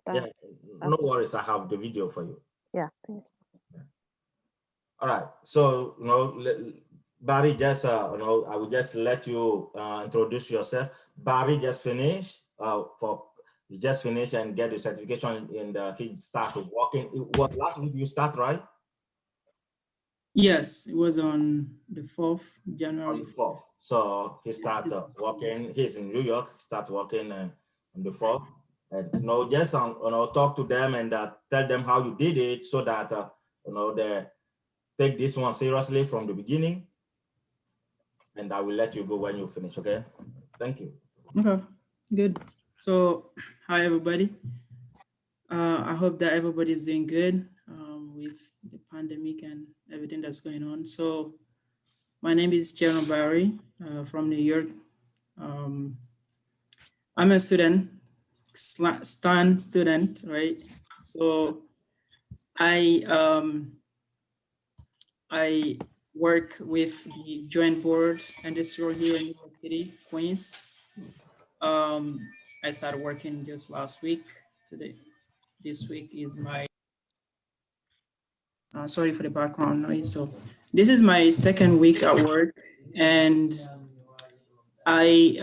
after. Yeah, no worries. I have the video for you. Yeah, thank you. Yeah. All right. So, Bary, just I will just let you introduce yourself. Bary just finished he just finished and get the certification, and he started working. It was last week you start, right? Yes, it was on the 4th January. On the 4th. So he started working. He's in New York. Start working on the 4th. And just talk to them and tell them how you did it, so that they take this one seriously from the beginning. And I will let you go when you finish. Okay. Thank you. Okay, good. So, hi everybody. I hope that everybody's doing good with the pandemic and everything that's going on. So, my name is Bary from New York. I'm a student, STAN student, right? So, I work with the Joint Board Industrial here in New York City, Queens. I started working just last week. This week is my, sorry for the background noise. So this is my second week at work, and I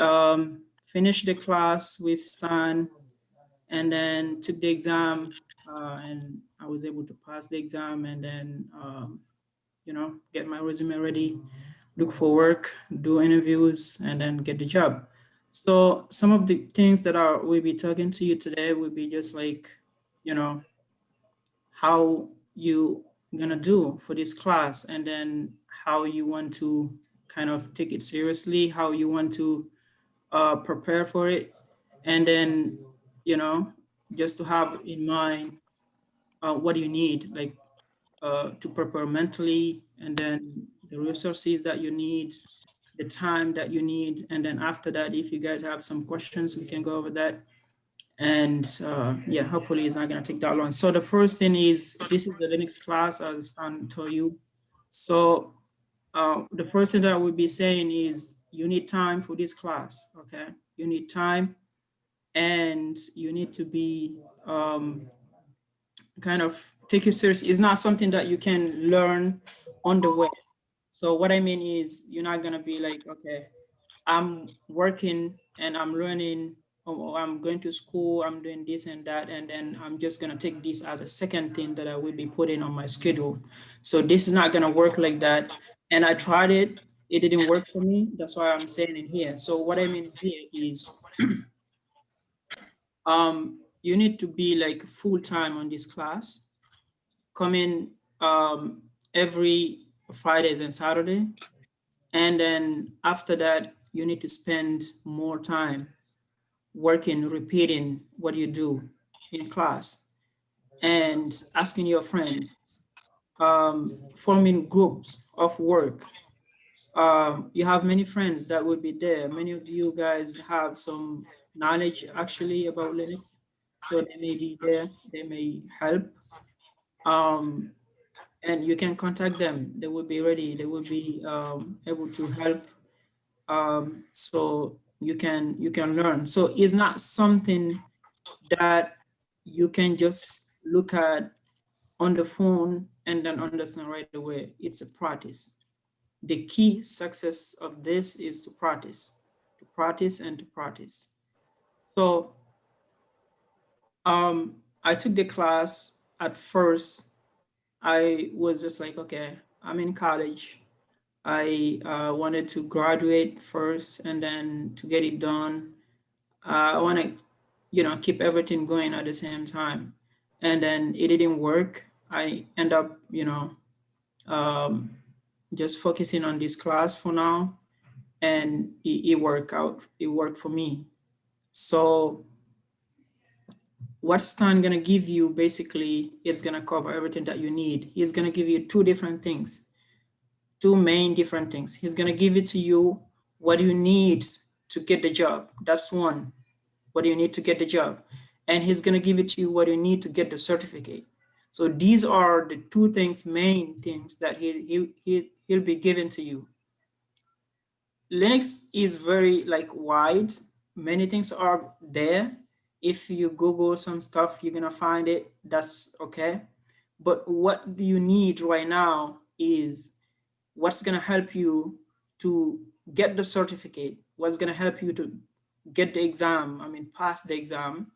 finished the class with Stan and then took the exam, and I was able to pass the exam, and then, get my resume ready, look for work, do interviews, and then get the job. So some of the things that we'll be talking to you today will be just like, how you gonna do for this class, and then how you want to kind of take it seriously, how you want to prepare for it, and then, just to have in mind what you need, like to prepare mentally, and then the resources that you need, the time that you need. And then after that, if you guys have some questions, we can go over that. And yeah, hopefully it's not gonna take that long. So the first thing is, this is a Linux class, as Stan told you. So the first thing that I would be saying is, you need time for this class, okay? You need time, and you need to be kind of take it serious. It's not something that you can learn on the way. So what I mean is, you're not gonna be like, okay, I'm working and I'm learning, or I'm going to school, I'm doing this and that, and then I'm just gonna take this as a second thing that I will be putting on my schedule. So this is not gonna work like that. And I tried it, it didn't work for me. That's why I'm saying it here. So what I mean here is, you need to be like full-time on this class, coming every Fridays and Saturday. And then after that, you need to spend more time working, repeating what you do in class, and asking your friends, forming groups of work. You have many friends that will be there. Many of you guys have some knowledge actually about Linux, so they may be there, they may help. And you can contact them. They will be ready. They will be able to help. So you can learn. So it's not something that you can just look at on the phone and then understand right away. It's a practice. The key success of this is to practice and to practice. So I took the class. At first, I was just like, okay, I'm in college. I wanted to graduate first, and then to get it done, I want to, keep everything going at the same time. And then it didn't work. I end up, um, just focusing on this class for now, and it worked out. It worked for me. So what Stan gonna give you basically is gonna cover everything that you need. He's gonna give you two main different things. He's gonna give it to you what you need to get the job. That's one, what do you need to get the job? And he's gonna give it to you what you need to get the certificate. So these are the two things, main things that he'll be giving to you. Linux is very like wide. Many things are there. If you Google some stuff, you're gonna find it, that's okay. But what you need right now is what's gonna help you to get the certificate, what's gonna help you to get the exam, I mean, pass the exam,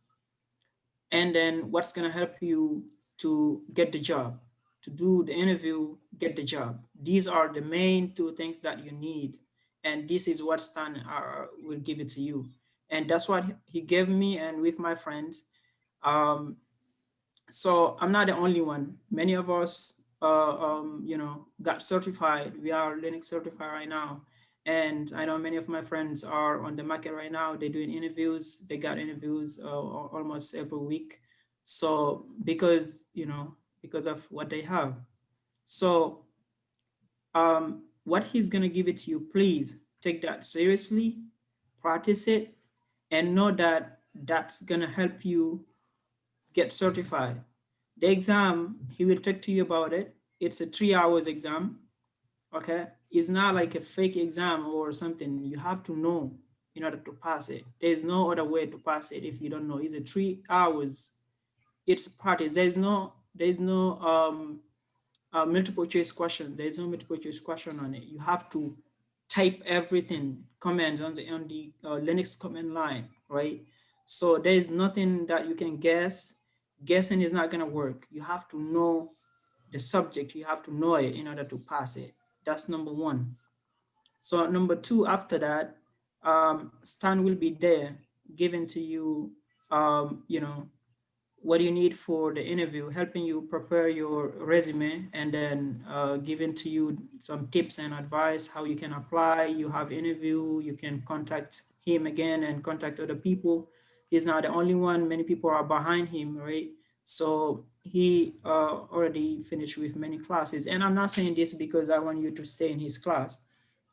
and then what's gonna help you to get the job, to do the interview, get the job. These are the main two things that you need. And this is what Stan will give it to you. And that's what he gave me and with my friends. Um, so I'm not the only one. Many of us, got certified. We are Linux certified right now. And I know many of my friends are on the market right now. They're doing interviews. They got interviews almost every week. So because of what they have. So what he's gonna give it to you, please take that seriously, practice it, and know that that's gonna help you get certified. The exam, he will talk to you about it. It's a 3 hours exam, okay? It's not like a fake exam or something. You have to know in order to pass it. There's no other way to pass it if you don't know. It's a 3 hours. It's practice. There's no multiple choice question. There's no multiple choice question on it. You have to type everything, command on the Linux command line, right? So there is nothing that you can guess. Guessing is not gonna work. You have to know the subject. You have to know it in order to pass it. That's number one. So number two, after that, Stan will be there giving to you, what you need for the interview, helping you prepare your resume, and then giving to you some tips and advice how you can apply. You have interview, you can contact him again and contact other people. He's not the only one. Many people are behind him, right? So he already finished with many classes. And I'm not saying this because I want you to stay in his class.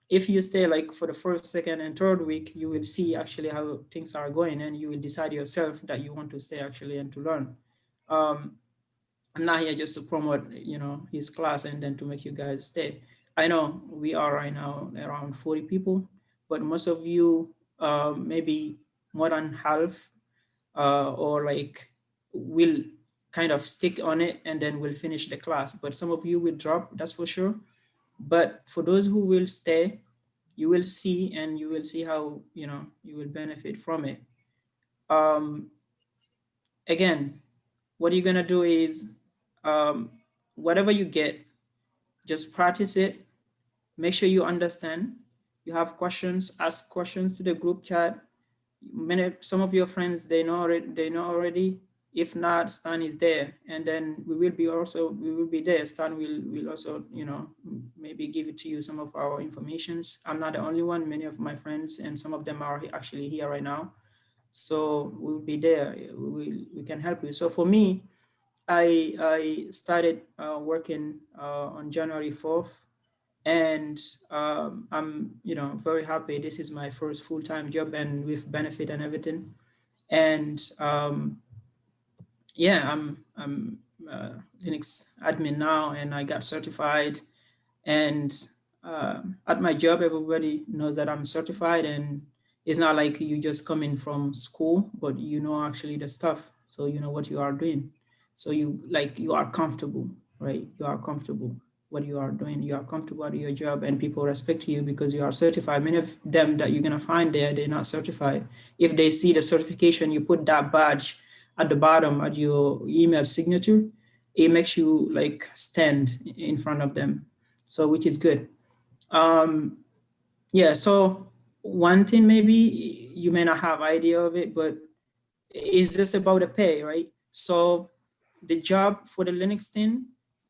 If you stay like for the first, second, and third week, you will see actually how things are going, and you will decide yourself that you want to stay actually and to learn. Um, I'm not here just to promote, his class and then to make you guys stay. I know we are right now around 40 people, but most of you, maybe more than half, or like will kind of stick on it and then will finish the class. But some of you will drop, that's for sure. But for those who will stay, you will see, and you will see how you will benefit from it. Again, what you're gonna do is, whatever you get, just practice it. Make sure you understand. You have questions, ask questions to the group chat. Some of your friends, they know already. If not, Stan is there, and then we will be there. Stan will also maybe give it to you, some of our informations. I'm not the only one. Many of my friends, and some of them are actually here right now, so we'll be there. We can help you. So for me, I started working on January 4th, and I'm very happy. This is my first full-time job, and with benefit and everything. And yeah, I'm Linux admin now, and I got certified. And at my job, everybody knows that I'm certified, and it's not like you just come in from school, but you know actually the stuff, so you know what you are doing. So you are comfortable, right? You are comfortable what you are doing. You are comfortable at your job, and people respect you because you are certified. Many of them that you're gonna find there, they're not certified. If they see the certification, you put that badge at the bottom at your email signature, it makes you like stand in front of them. So which is good. Yeah, so one thing, maybe you may not have idea of it, but it's just about the pay, right? So the job for the Linux thing,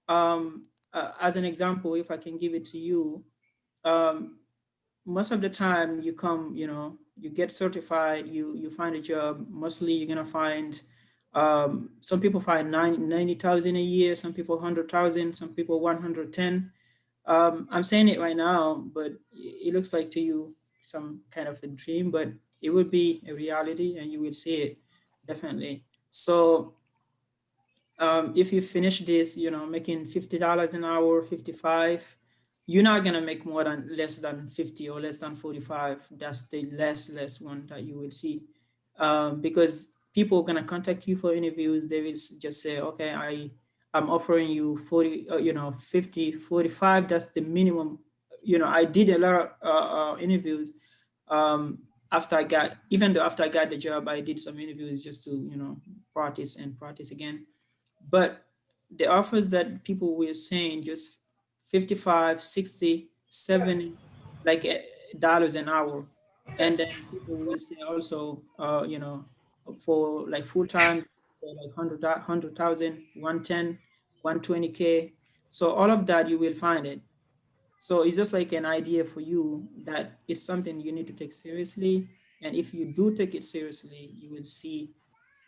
as an example, if I can give it to you, most of the time you come, you get certified, you find a job. Mostly you're gonna find, some people find 90,000 a year, some people 100,000, some people 110. I'm saying it right now, but it looks like to you some kind of a dream, but it would be a reality, and you will see it definitely. So if you finish this, making $50 an hour, 55, you're not gonna make more than less than 50 or less than 45. That's the less one that you will see, because people are gonna contact you for interviews, they will just say, okay, I'm offering you 40, 50, 45. That's the minimum. I did a lot of interviews. Um, even though after I got the job, I did some interviews just to, practice and practice again. But the offers that people were saying just 55, 60, 70, like dollars an hour. And then people will say also, for like full time, say like 100,000, 110, 120K. So all of that you will find it. So it's just like an idea for you that it's something you need to take seriously. And if you do take it seriously, you will see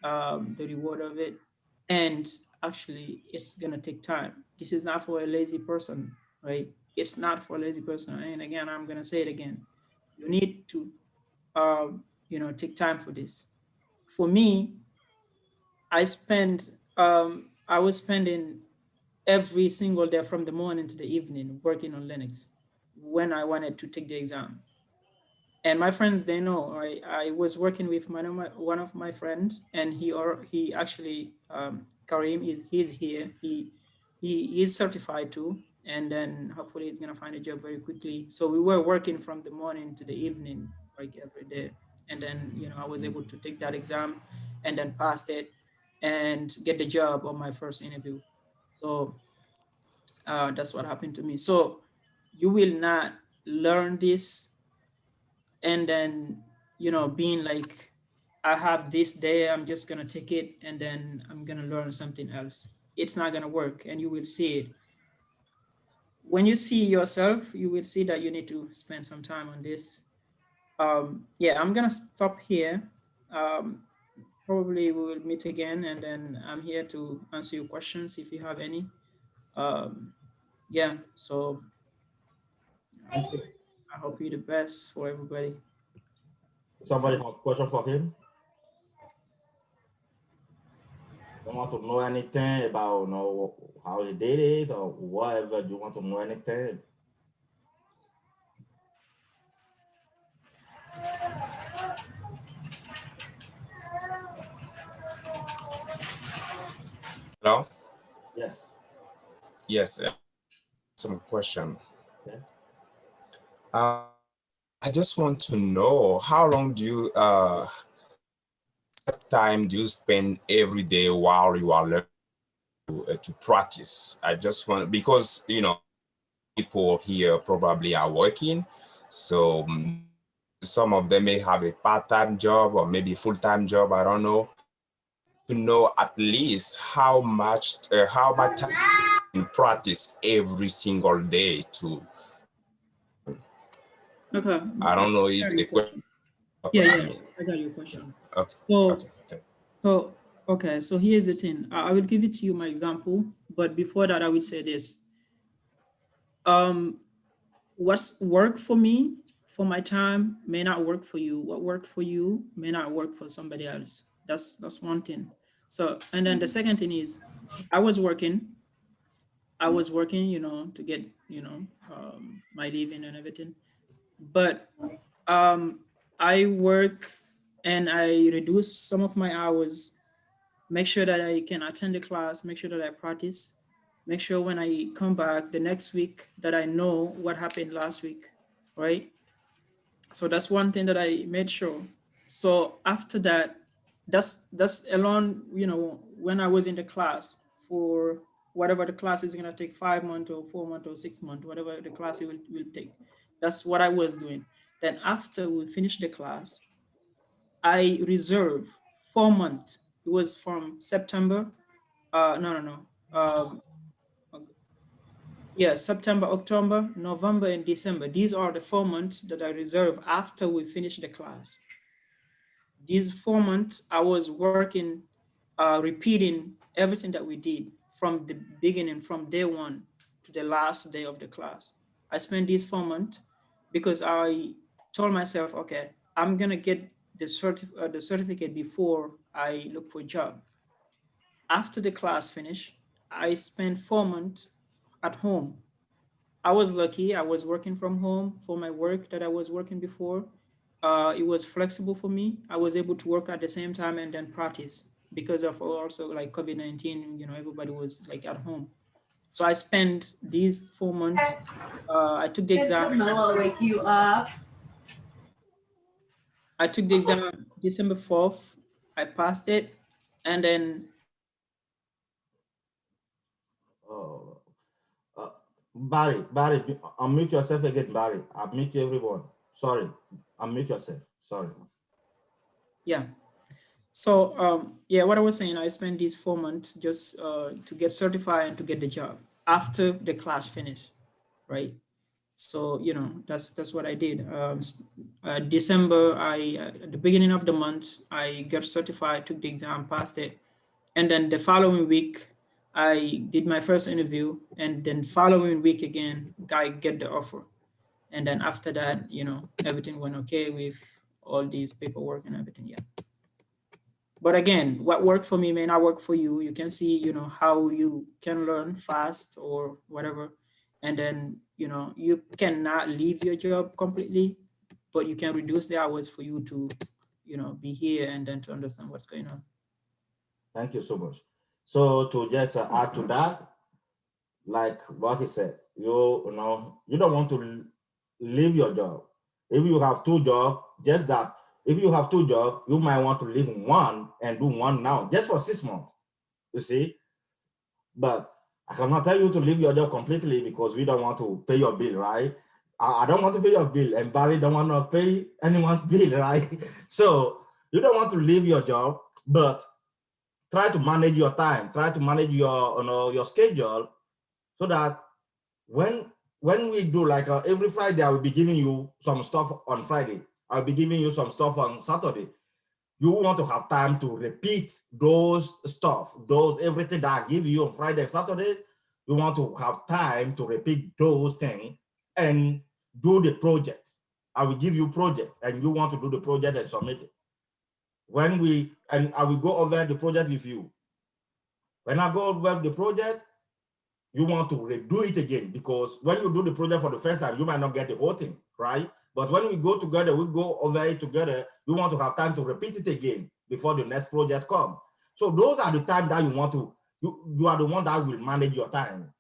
the reward of it. And actually, it's going to take time. This is not for a lazy person, right? It's not for a lazy person. And again, I'm going to say it again. You need to, take time for this. For me, I was spending every single day from the morning to the evening working on Linux when I wanted to take the exam. And my friends, they know. I was working with one of my friends, and he actually, Karim, he's here. He is certified too, and then hopefully he's gonna find a job very quickly. So we were working from the morning to the evening, like every day. And then I was able to take that exam, and then pass it, and get the job on my first interview. So that's what happened to me. So you will not learn this and then being like, I have this day, I'm just gonna take it and then I'm gonna learn something else. It's not gonna work, and you will see it. When you see yourself, you will see that you need to spend some time on this. Yeah, I'm gonna stop here. um, Probably we will meet again, and then I'm here to answer your questions if you have any. um, yeah, so I hope, I hope you the best for everybody. Somebody have a question for him? You want to know anything about how he did it or whatever? You want to know anything? Hello? Yes. Yes, some question. Okay. Uh, I just want to know how long do you time do you spend every day while you are learning to practice? I just want, because people here probably are working, so some of them may have a part-time job or maybe full-time job. I don't know. To know at least how much time you practice every single day to. Okay, I I don't know got if your the question. question. Yeah, Okay, I yeah, mean, I got your question. okay, So, okay. so okay, so here's the thing. I will give it to you my example, but before that, I will say this. Um, what's worked for me for my time may not work for you. What worked for you may not work for somebody else. That's one thing. So, and then the second thing is, I was working. I was working, to get, my living and everything. But I work and I reduce some of my hours, make sure that I can attend the class, make sure that I practice, make sure when I come back the next week that I know what happened last week, right? So that's one thing that I made sure. So after that, that's alone, when I was in the class for whatever the class is gonna take, 5 months or 4 months or 6 months, whatever the class it will take. That's what I was doing. Then after we finish the class, I reserve 4 months. It was from September. No, no, no. Yeah, September, October, November, and December. These are the 4 months that I reserve after we finish the class. These 4 months, I was working, repeating everything that we did from the beginning, from day one to the last day of the class. I spent these 4 months because I told myself, okay, I'm gonna get the certificate before I look for a job. After the class finished, I spent 4 months at home. I was lucky. I was working from home for my work that I was working before. it was flexible for me. I was able to work at the same time and then practice because of also like COVID-19, everybody was like at home. So I spent these 4 months. I took the exam. Wake you up. I took the exam December 4th. I passed it. And then Oh, Bary, unmute yourself again, Bary. Unmute everyone. Sorry, unmute yourself. Sorry. yeah. So yeah, what I was saying, I spent these 4 months just to get certified and to get the job after the class finished, right? So that's what I did. December, at the beginning of the month, I got certified, took the exam, passed it, and then the following week, I did my first interview, and then following week again, I get the offer, and then after that, everything went okay with all these paperwork and everything. Yeah. But again, what worked for me may not work for you. You can see, how you can learn fast or whatever. And then, you cannot leave your job completely, but you can reduce the hours for you to, be here and then to understand what's going on. Thank you so much. So to just add to that, like what he said, you don't want to leave your job. If you have two jobs, just that. If you have two jobs, you might want to leave one and do one now, just for 6 months. You see, but I cannot tell you to leave your job completely because we don't want to pay your bill, right? I don't want to pay your bill, and Bary don't want to pay anyone's bill, right? So you don't want to leave your job, but try to manage your time, try to manage your schedule, so that when we do like every Friday, I will be giving you some stuff on Friday. I'll be giving you some stuff on Saturday. You want to have time to repeat those stuff, everything that I give you on Friday and Saturday. You want to have time to repeat those things and do the project. I will give you project, and you want to do the project and submit it. I will go over the project with you. When I go over the project, you want to redo it again, because when you do the project for the first time, you might not get the whole thing, right? But when we go together, we go over it together, you want to have time to repeat it again before the next project comes. So those are the times that you want to, you are the one that will manage your time.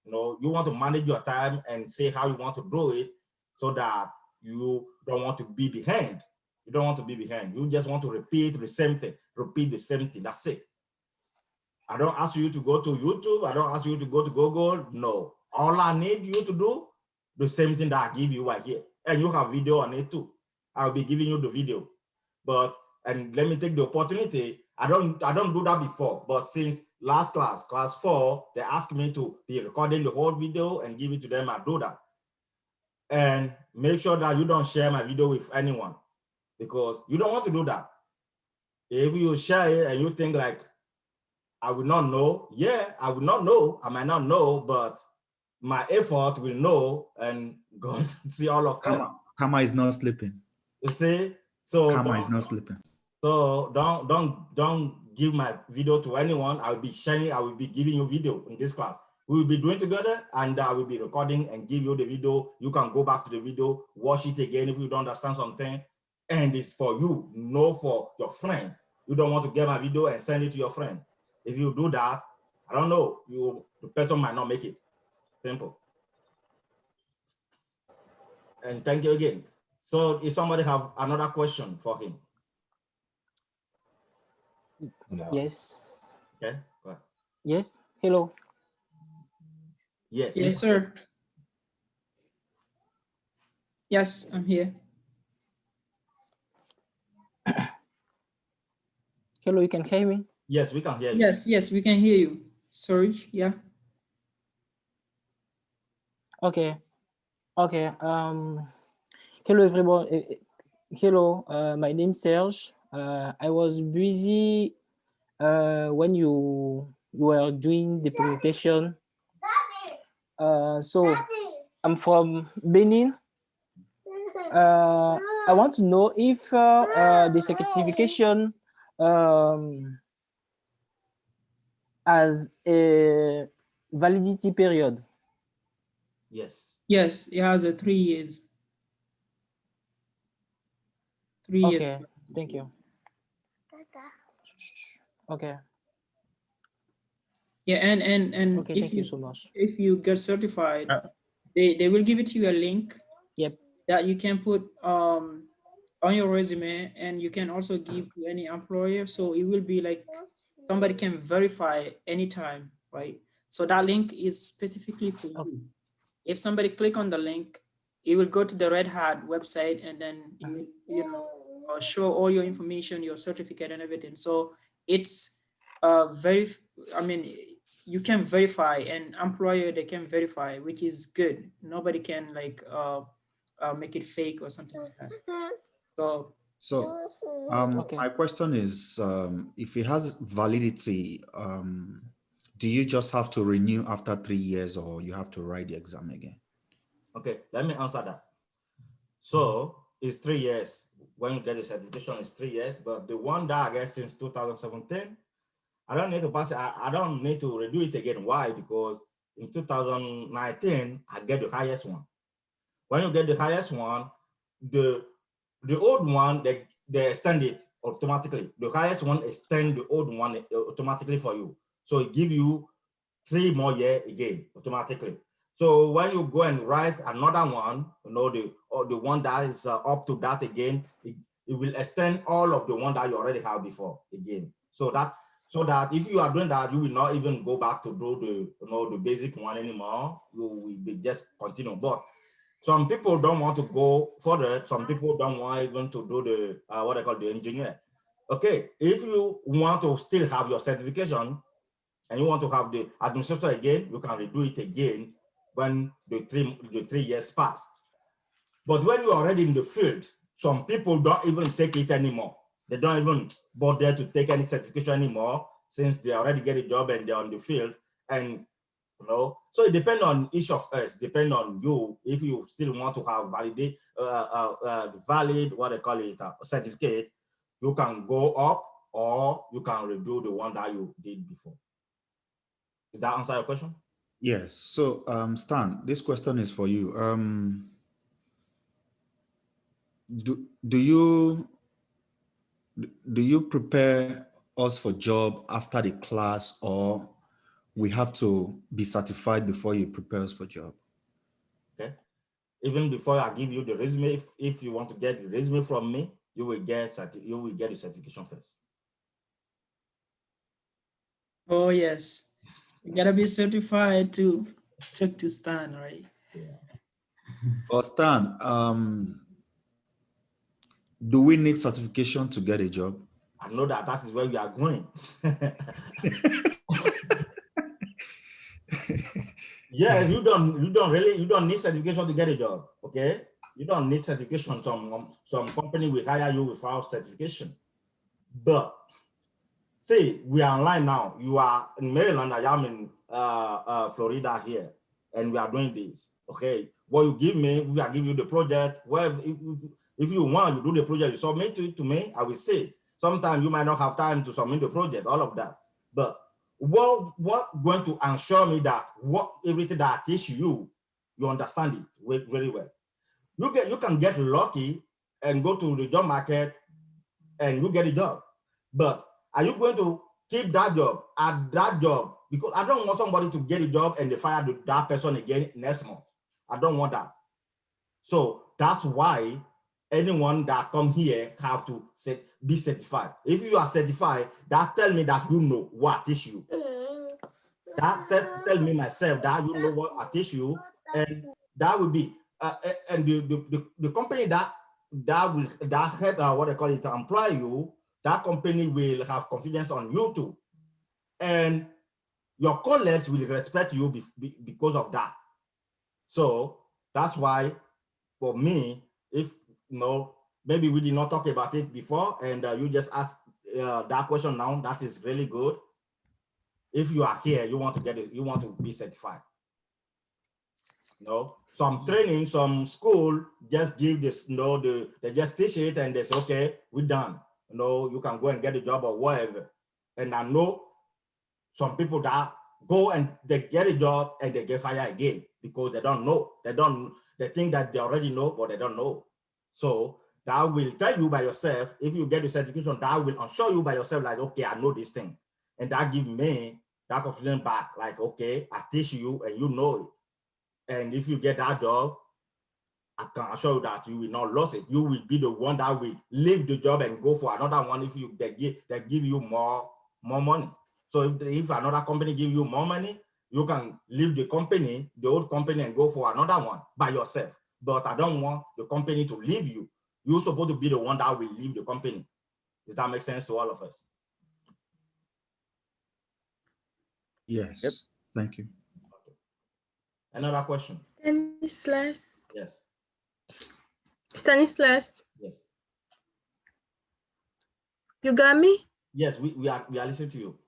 You want to manage your time and say how you want to do it, so that you don't want to be behind. You don't want to be behind. You just want to repeat the same thing, That's it. I don't ask you to go to YouTube. I don't ask you to go to Google. No. All I need you to do, the same thing that I give you right here. And you have video on it too. I'll be giving you the video. And let me take the opportunity. I don't do that before, but since last class 4, they asked me to be recording the whole video and give it to them. I do that. And make sure that you don't share my video with anyone, because you don't want to do that. If you share it and you think like, I will not know. Yeah, I will not know. I might not know, but my effort will know, and God see all of them. Karma is not sleeping. You see, so Karma is not sleeping. So don't give my video to anyone. I will be sharing. I will be giving you video in this class. We will be doing together, and I will be recording and give you the video. You can go back to the video, watch it again if you don't understand something, and it's for you, no for your friend. You don't want to get my video and send it to your friend. If you do that, I don't know, the person might not make it. Simple. And thank you again. So if somebody have another question for him. No. Yes. Okay, go ahead. Yes. Hello. Yes. Yes, sir. Yes, I'm here. Hello, you can hear me? Yes, we can hear you. Yes, we can hear you. Sorry, yeah. Okay. Hello everyone. Hello, my name is Serge. I was busy when you were doing the presentation. So I'm from Benin. I want to know if the certification has a validity period. Yes. Yes, it has a 3 years. 3 years. Okay, thank you. Okay, Yeah, and okay, if thank you so much. if you get certified, Uh, they will give it to you a link Yep. that you can put on your resume, and you can also give to any employer. So it will be like somebody can verify anytime, right? So that link is specifically for Okay. you. If somebody click on the link, it will go to the Red Hat website, and then it will, show all your information, your certificate and everything. So it's very, I mean, you can verify, and employer, they can verify, which is good. Nobody can like make it fake or something like that. So So Okay. my question is, if it has validity, do you just have to renew after 3 years, or you have to write the exam again? Okay, let me answer that. So it's 3 years. When you get the certification, it's 3 years. But the one that I get since 2017, I don't need to pass it. I don't need to redo it again. Why? Because in 2019, I get the highest one. When you get the highest one, the old one, they extend it automatically. The highest one extend the old one automatically for you. So it give you 3 more years again automatically. So when you go and write another one, the one that is up to that again, it will extend all of the one that you already have before again. So that if you are doing that, you will not even go back to do the basic one anymore. You will be just continue. But some people don't want to go further. Some people don't want even to do the what I call the engineer. Okay, if you want to still have your certification and you want to have the administrator again, you can redo it again when the three years pass. But when you're already in the field, some people don't even take it anymore. They don't even bother to take any certification anymore since they already get a job and they're on the field. And so it depends on each of us, depend on you. If you still want to have valid, what they call it, certificate, you can go up or you can redo the one that you did before. Did that answer your question? Yes. So, Stan, this question is for you. Do you prepare us for job after the class, or we have to be certified before you prepare us for job? Okay. Even before I give you the resume, if you want to get the resume from me, you will get the certification first. oh yes, you gotta be certified to talk to Stan, right? Yeah. Or Stan, do we need certification to get a job? I know that is where we are going. Yes, you don't need certification to get a job. Okay, you don't need certification. Some company will hire you without certification. But say we are online now. You are in Maryland. I am in Florida here, and we are doing this. Okay, what you give me, we are giving you the project. Well, if you want to do the project, you submit it to me. I will see. Sometimes you might not have time to submit the project, all of that. But what going to ensure me that everything that I teach you, you understand it very well. You can get lucky and go to the job market and you get a job. But are you going to keep that job at that job? Because I don't want somebody to get a job and they fire that person again next month. I don't want that. So that's why anyone that come here have to be certified. If you are certified, that tell me that you know what I teach you. That tell me myself that you know what I teach you, and that will be and the company that help what they call it employ you. That company will have confidence on you too, and your colleagues will respect you because of that. So that's why, for me, if maybe we did not talk about it before, and you just asked that question now, that is really good. If you are here, you want to get it, you want to be certified. Some training, some school just give this, they just teach it and they say, okay, we're done. You can go and get a job or whatever. And I know some people that go and they get a job and they get fired again because they don't know. They think that they already know, but they don't know. So that will tell you by yourself, if you get the certification, that will assure you by yourself, like, okay, I know this thing. And that give me that confidence back, like, okay, I teach you and you know it. And if you get that job, I can assure you that you will not lose it. You will be the one that will leave the job and go for another one if they give you more money. So if another company give you more money, you can leave the company, the old company, and go for another one by yourself. But I don't want the company to leave you. You're supposed to be the one that will leave the company. Does that make sense to all of us? Yes. Yep. Thank you. Okay. Another question? Stanislas. Yes. Stanislas. Yes. You got me? Yes, we are listening to you.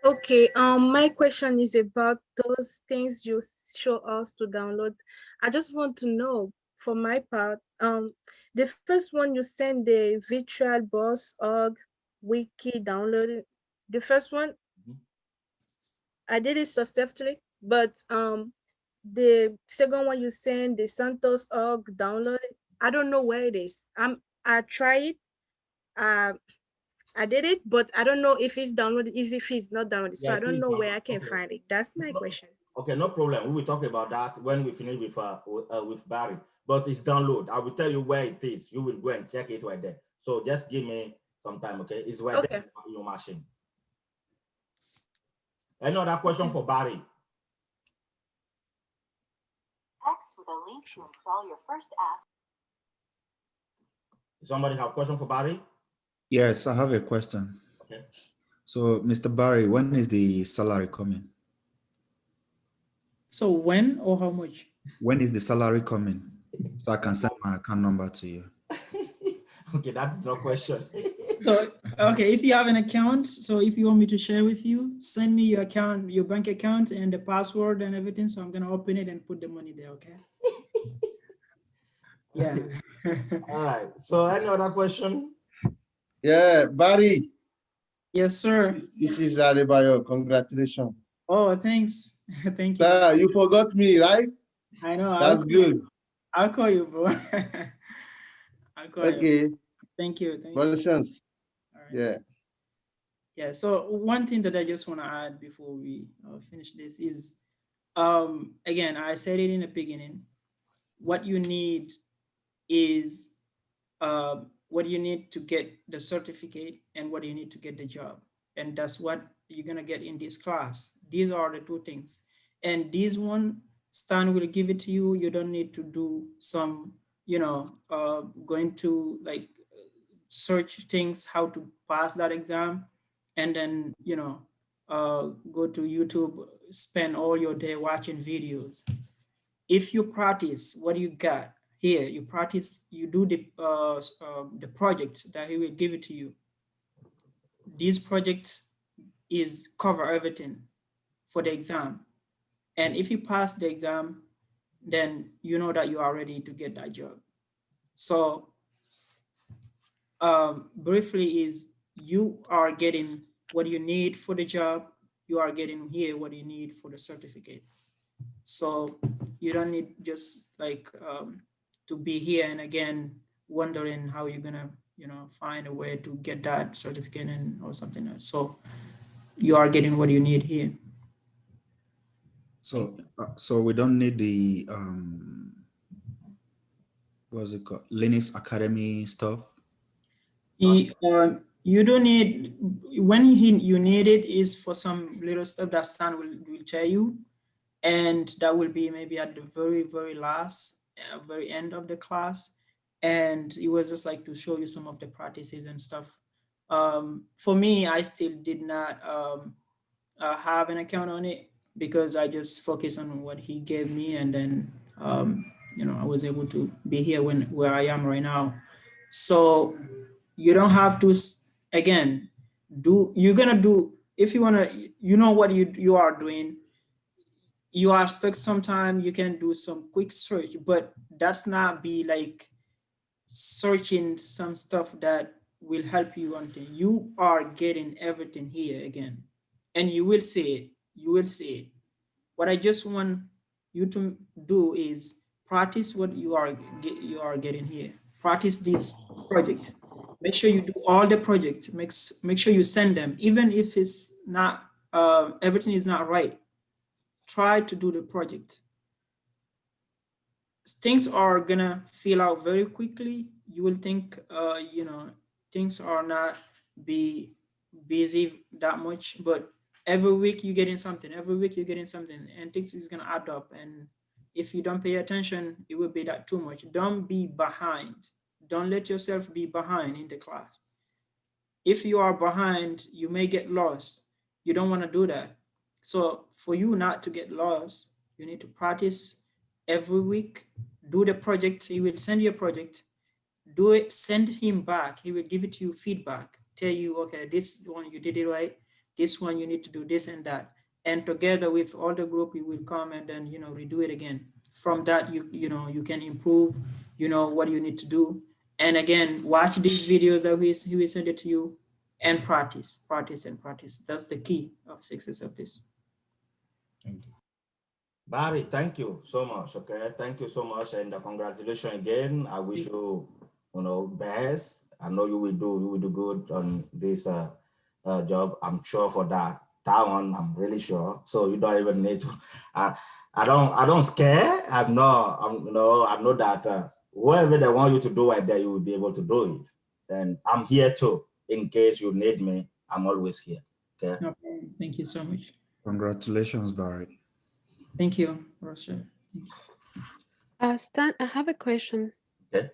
Okay, my question is about those things you show us to download. I just want to know, for my part, the first one you send, the virtual boss org wiki downloaded, the first one, I did it successfully, but the second one you send, the Santos org downloaded, I don't know where it is. I tried it. I did it, but I don't know if it's downloaded, if it's not downloaded. So I don't know where I can find it. That's my question. Okay, no problem. We will talk about that when we finish with Bary. But it's download. I will tell you where it is. You will go and check it right there. So just give me some time, okay? It's right there in your machine. Any other question for Bary? Text with a link to install your first app. Somebody have a question for Bary? Yes, I have a question. Okay. So, Mr. Bary, when is the salary coming? So when or how much? When is the salary coming? So I can send my account number to you. Okay, that's no question. So, okay, if you have an account, so if you want me to share with you, send me your account, your bank account and the password and everything. So I'm going to open it and put the money there, okay? Yeah. All right. So any other question? Yeah, Bary. Yes, sir. This is Adebayo. Congratulations. Oh, thanks. Thank you. Sir, you forgot me, right? I know. That's good. I'll call you, bro. I'll call you. Thank you. Thank Congratulations. All right. Yeah. Yeah. So one thing that I just want to add before we finish this is, again, I said it in the beginning. What you need is what you need to get the certificate and what you need to get the job. And that's what you're going to get in this class. These are the two things. And this one, Stan will give it to you. You don't need to do some, going to like search things, how to pass that exam. And then, go to YouTube, spend all your day watching videos. If you practice what you got here, you practice, you do the project that he will give it to you. This project is cover everything for the exam. And if you pass the exam, then you know that you are ready to get that job. So briefly is you are getting what you need for the job. You are getting here what you need for the certificate. So you don't need just like to be here and again wondering how you're gonna find a way to get that certificate and or something else. So you are getting what you need here. So so we don't need the what's it called, Linux Academy stuff. You don't need, when you need it is for some little stuff that Stan will tell you, and that will be maybe at the very, very last, very end of the class. And it was just like to show you some of the practices and stuff. For me, I still did not have an account on it because I just focused on what he gave me, and then I was able to be here where I am right now. So you don't have to, again, you're gonna do, if you wanna, what you are doing. You are stuck sometime, you can do some quick search, but that's not be like searching some stuff that will help you until you are getting everything here again. And you will see it. You will see it. What I just want you to do is practice what you are getting here. Practice this project. Make sure you do all the project. Make sure you send them, even if it's not everything is not right. Try to do the project. Things are gonna fill out very quickly. You will think things are not be busy that much, but every week you're getting something, and things is gonna add up. And if you don't pay attention, it will be that too much. Don't be behind. Don't let yourself be behind in the class. If you are behind, you may get lost. You don't want to do that. So for you not to get lost, you need to practice every week. Do the project. He will send you a project. Do it, send him back. He will give it to you feedback. Tell you, okay, this one you did it right. This one you need to do this and that. And together with all the group, you will come and then redo it again. From that, you can improve, what you need to do. And again, watch these videos that he will send it to you and practice, practice, and practice. That's the key of success of this. Thank you. Bary, thank you so much. Okay, thank you so much, and congratulations again. I wish you, best. I know you will do good on this job. I'm sure for that. That one, I'm really sure. So you don't even need to. I don't scare. I know that whatever they want you to do right there, you will be able to do it. And I'm here too. In case you need me, I'm always here. Okay. Okay. Thank you so much. Congratulations, Bary. Thank you, Russia. Stan, I have a question. Okay.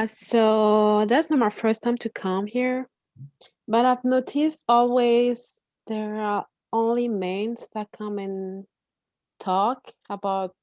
So that's not my first time to come here, but I've noticed always there are only men that come and talk about